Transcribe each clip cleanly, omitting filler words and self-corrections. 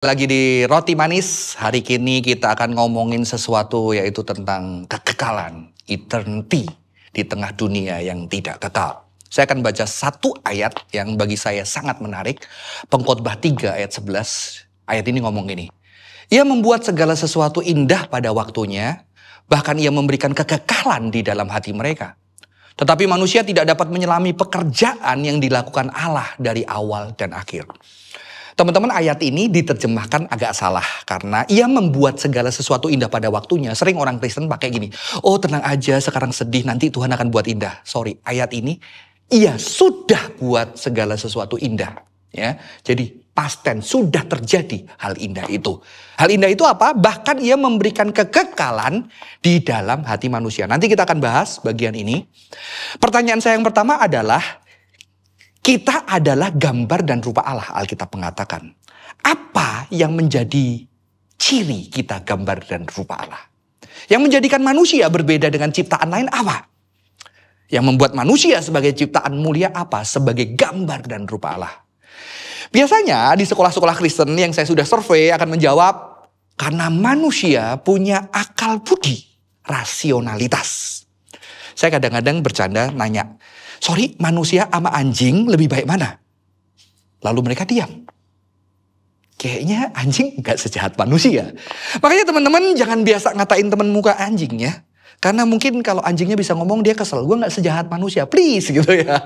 Lagi di Roti Manis, hari ini kita akan ngomongin sesuatu yaitu tentang kekekalan, eternity di tengah dunia yang tidak kekal. Saya akan baca satu ayat yang bagi saya sangat menarik. Pengkhotbah 3 ayat 11, ayat ini ngomong gini. Ia membuat segala sesuatu indah pada waktunya, bahkan ia memberikan kekekalan di dalam hati mereka. Tetapi manusia tidak dapat menyelami pekerjaan yang dilakukan Allah dari awal dan akhir. Teman-teman, ayat ini diterjemahkan agak salah karena ia membuat segala sesuatu indah pada waktunya. Sering orang Kristen pakai gini, oh tenang aja sekarang sedih nanti Tuhan akan buat indah. Sorry, ayat ini ia sudah buat segala sesuatu indah. Ya, jadi past tense, sudah terjadi hal indah itu. Hal indah itu apa? Bahkan ia memberikan kekekalan di dalam hati manusia. Nanti kita akan bahas bagian ini. Pertanyaan saya yang pertama adalah, kita adalah gambar dan rupa Allah, Alkitab mengatakan. Apa yang menjadi ciri kita gambar dan rupa Allah? Yang menjadikan manusia berbeda dengan ciptaan lain apa? Yang membuat manusia sebagai ciptaan mulia apa? Sebagai gambar dan rupa Allah. Biasanya di sekolah-sekolah Kristen yang saya sudah survei akan menjawab, karena manusia punya akal budi, rasionalitas. Saya kadang-kadang bercanda nanya, sorry, manusia sama anjing lebih baik mana? Lalu mereka diam. Kayaknya anjing gak sejahat manusia. Makanya teman-teman jangan biasa ngatain teman muka anjing ya. Karena mungkin kalau anjingnya bisa ngomong dia kesel. Gue gak sejahat manusia, please gitu ya.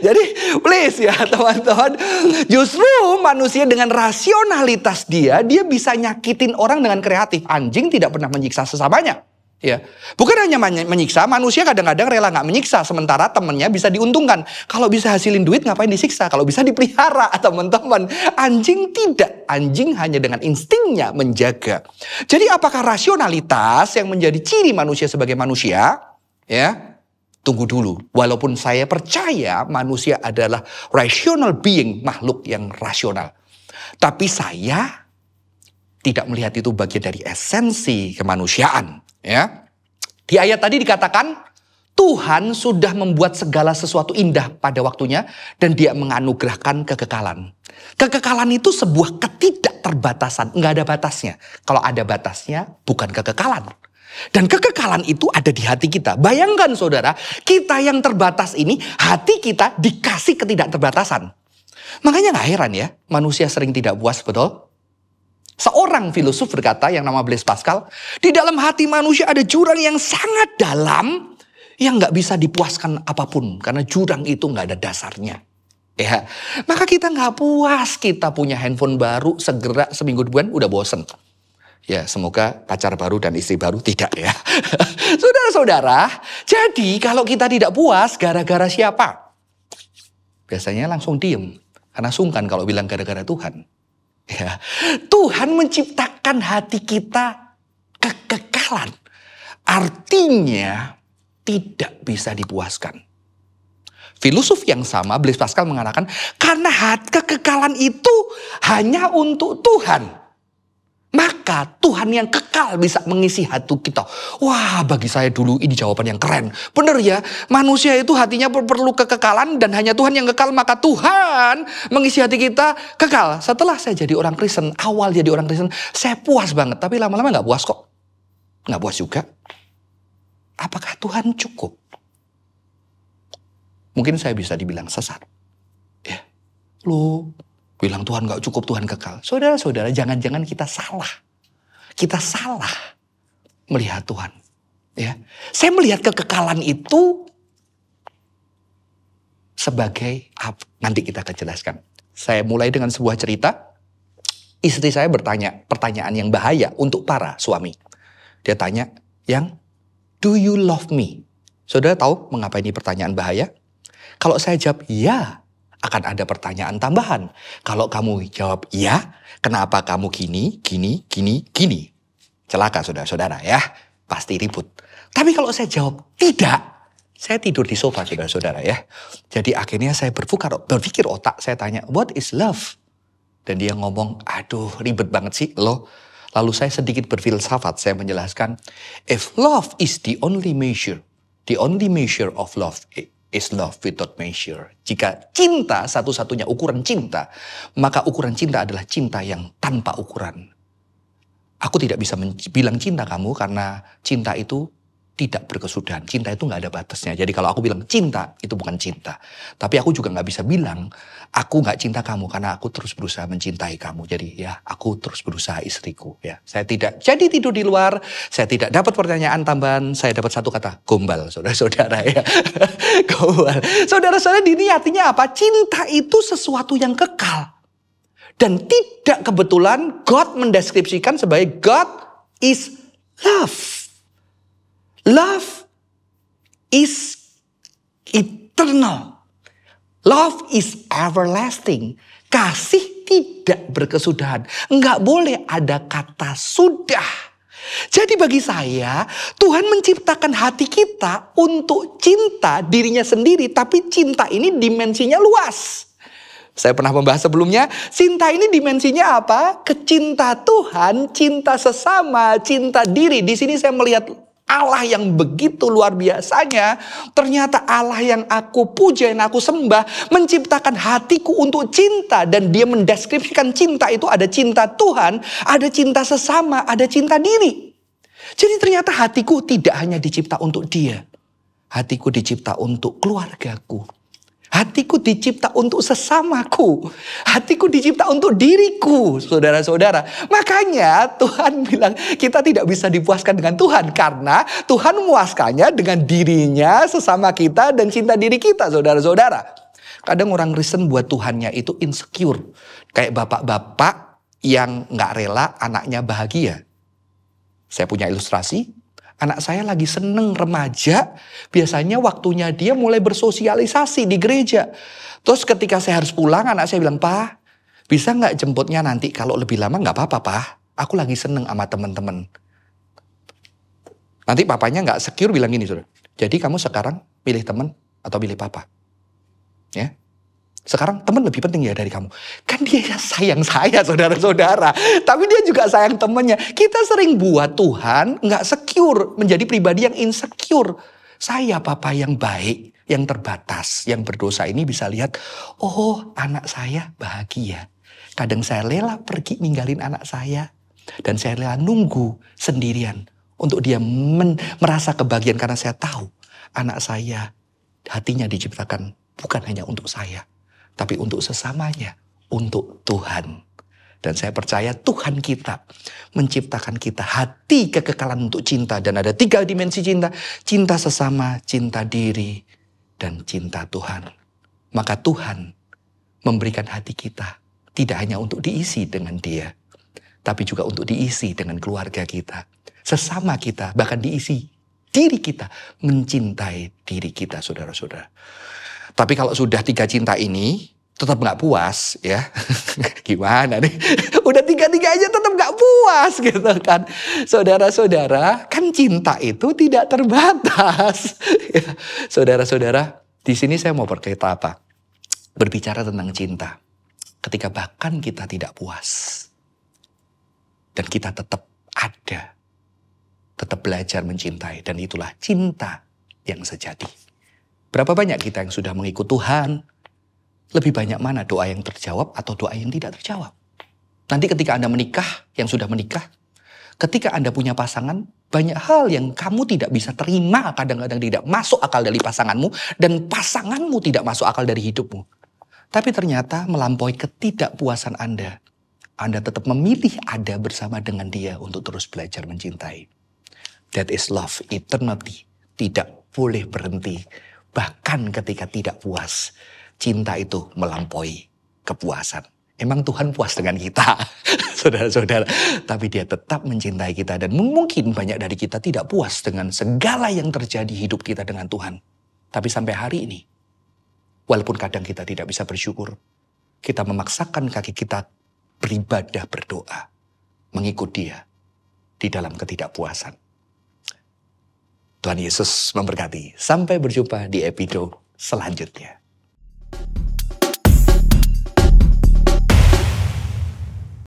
Jadi please ya teman-teman. Justru manusia dengan rasionalitas dia bisa nyakitin orang dengan kreatif. Anjing tidak pernah menyiksa sesamanya. Ya, bukan hanya menyiksa, manusia kadang-kadang rela nggak menyiksa, sementara temennya bisa diuntungkan. Kalau bisa hasilin duit ngapain disiksa? Kalau bisa dipelihara, teman-teman. Anjing tidak, anjing hanya dengan instingnya menjaga. Jadi apakah rasionalitas yang menjadi ciri manusia sebagai manusia? Ya, tunggu dulu. Walaupun saya percaya manusia adalah rational being, makhluk yang rasional. Tapi saya tidak melihat itu bagian dari esensi kemanusiaan. Ya, di ayat tadi dikatakan Tuhan sudah membuat segala sesuatu indah pada waktunya dan dia menganugerahkan kekekalan. Kekekalan itu sebuah ketidakterbatasan, nggak ada batasnya. Kalau ada batasnya bukan kekekalan. Dan kekekalan itu ada di hati kita. Bayangkan saudara, kita yang terbatas ini, hati kita dikasih ketidakterbatasan. Makanya nggak heran ya, manusia sering tidak puas, betul? Seorang filosof berkata yang nama Blaise Pascal, di dalam hati manusia ada jurang yang sangat dalam yang gak bisa dipuaskan apapun. Karena jurang itu gak ada dasarnya. Ya, maka kita gak puas, kita punya handphone baru, segera seminggu depan udah bosen. Ya, semoga pacar baru dan istri baru tidak ya. Saudara-saudara, jadi kalau kita tidak puas gara-gara siapa? Biasanya langsung diem, karena sungkan kalau bilang gara-gara Tuhan. Ya, Tuhan menciptakan hati kita kekekalan. Artinya tidak bisa dipuaskan. Filosof yang sama, Blaise Pascal mengatakan, karena kekekalan itu hanya untuk Tuhan. Maka Tuhan yang kekal bisa mengisi hati kita. Wah, bagi saya dulu ini jawaban yang keren. Benar ya, manusia itu hatinya perlu kekekalan dan hanya Tuhan yang kekal. Maka Tuhan mengisi hati kita kekal. Setelah saya jadi orang Kristen, awal jadi orang Kristen, saya puas banget. Tapi lama-lama gak puas kok. Gak puas juga. Apakah Tuhan cukup? Mungkin saya bisa dibilang sesat. Ya, loh. Bilang Tuhan gak cukup, Tuhan kekal. Saudara-saudara, jangan-jangan kita salah. Kita salah melihat Tuhan. Ya, saya melihat kekekalan itu sebagai apa? Nanti kita akan jelaskan. Saya mulai dengan sebuah cerita. Istri saya bertanya pertanyaan yang bahaya untuk para suami. Dia tanya, yang do you love me? Saudara tahu mengapa ini pertanyaan bahaya? Kalau saya jawab ya, akan ada pertanyaan tambahan. Kalau kamu jawab iya, kenapa kamu gini, gini? Celaka saudara-saudara ya, pasti ribut. Tapi kalau saya jawab tidak, saya tidur di sofa saudara-saudara ya. Jadi akhirnya saya berpikir otak, saya tanya, what is love? Dan dia ngomong, aduh ribet banget sih lo. Lalu saya sedikit berfilsafat, saya menjelaskan, if love is the only measure of love, is love without measure. Jika cinta satu-satunya ukuran cinta, maka ukuran cinta adalah cinta yang tanpa ukuran. Aku tidak bisa bilang cinta kamu karena cinta itu tidak berkesudahan. Cinta itu gak ada batasnya. Jadi kalau aku bilang cinta, itu bukan cinta. Tapi aku juga gak bisa bilang, aku gak cinta kamu karena aku terus berusaha mencintai kamu. Jadi ya, aku terus berusaha istriku. Ya, saya tidak jadi tidur di luar, saya tidak dapat pertanyaan tambahan, saya dapat satu kata, gombal, saudara-saudara ya. Gombal. Saudara-saudara, ini artinya apa? Cinta itu sesuatu yang kekal. Dan tidak kebetulan God mendeskripsikan sebagai God is love. Love is eternal. Love is everlasting. Kasih tidak berkesudahan. Enggak boleh ada kata sudah. Jadi bagi saya, Tuhan menciptakan hati kita untuk cinta dirinya sendiri. Tapi cinta ini dimensinya luas. Saya pernah membahas sebelumnya, cinta ini dimensinya apa? Kecinta Tuhan, cinta sesama, cinta diri. Di sini saya melihat Allah yang begitu luar biasanya. Ternyata Allah yang aku puja, yang aku sembah, menciptakan hatiku untuk cinta. Dan dia mendeskripsikan cinta itu ada cinta Tuhan, ada cinta sesama, ada cinta diri. Jadi ternyata hatiku tidak hanya dicipta untuk dia. Hatiku dicipta untuk keluargaku. Hatiku dicipta untuk sesamaku. Hatiku dicipta untuk diriku, saudara-saudara. Makanya Tuhan bilang kita tidak bisa dipuaskan dengan Tuhan. Karena Tuhan memuaskannya dengan dirinya, sesama kita, dan cinta diri kita, saudara-saudara. Kadang orang Kristen buat Tuhannya itu insecure. Kayak bapak-bapak yang gak rela anaknya bahagia. Saya punya ilustrasi. Anak saya lagi seneng remaja, biasanya waktunya dia mulai bersosialisasi di gereja. Terus ketika saya harus pulang, anak saya bilang, "Pa, bisa gak jemputnya nanti kalau lebih lama?" "Gak apa-apa, Pa. Aku lagi seneng sama teman-teman." Nanti papanya gak secure bilang gini, saudara. "Jadi kamu sekarang pilih teman atau pilih papa? Ya. Sekarang teman lebih penting ya dari kamu." Kan dia sayang saya, saudara-saudara. Tapi dia juga sayang temannya. Kita sering buat Tuhan gak secure. Menjadi pribadi yang insecure. Saya papa yang baik, yang terbatas, yang berdosa ini bisa lihat, oh anak saya bahagia. Kadang saya rela pergi ninggalin anak saya. Dan saya rela nunggu sendirian. Untuk dia merasa kebahagiaan karena saya tahu anak saya hatinya diciptakan bukan hanya untuk saya. Tapi untuk sesamanya, untuk Tuhan. Dan saya percaya Tuhan kita menciptakan kita hati kekekalan untuk cinta. Dan ada 3 dimensi cinta. Cinta sesama, cinta diri, dan cinta Tuhan. Maka Tuhan memberikan hati kita tidak hanya untuk diisi dengan Dia. Tapi juga untuk diisi dengan keluarga kita. Sesama kita, bahkan diisi diri kita. Mencintai diri kita, saudara-saudara. Tapi kalau sudah 3 cinta ini tetap gak puas ya. Gimana nih? Udah 3-3 aja tetap gak puas gitu kan. Saudara-saudara, kan cinta itu tidak terbatas. Ya, saudara-saudara, di sini saya mau berkata apa? Berbicara tentang cinta. Ketika bahkan kita tidak puas. Dan kita tetap ada. Tetap belajar mencintai. Dan itulah cinta yang sejati. Berapa banyak kita yang sudah mengikut Tuhan? Lebih banyak mana doa yang terjawab atau doa yang tidak terjawab? Nanti ketika Anda menikah, yang sudah menikah, ketika Anda punya pasangan, banyak hal yang kamu tidak bisa terima, kadang-kadang tidak masuk akal dari pasanganmu, dan pasanganmu tidak masuk akal dari hidupmu. Tapi ternyata melampaui ketidakpuasan Anda tetap memilih ada bersama dengan dia untuk terus belajar mencintai. That is love, eternity. Tidak boleh berhenti. Bahkan ketika tidak puas, cinta itu melampaui kepuasan. Emang Tuhan puas dengan kita, saudara-saudara. Tapi dia tetap mencintai kita. Dan mungkin banyak dari kita tidak puas dengan segala yang terjadi hidup kita dengan Tuhan. Tapi sampai hari ini, walaupun kadang kita tidak bisa bersyukur, kita memaksakan kaki kita beribadah, berdoa, mengikut dia di dalam ketidakpuasan. Tuhan Yesus memberkati. Sampai berjumpa di episode selanjutnya.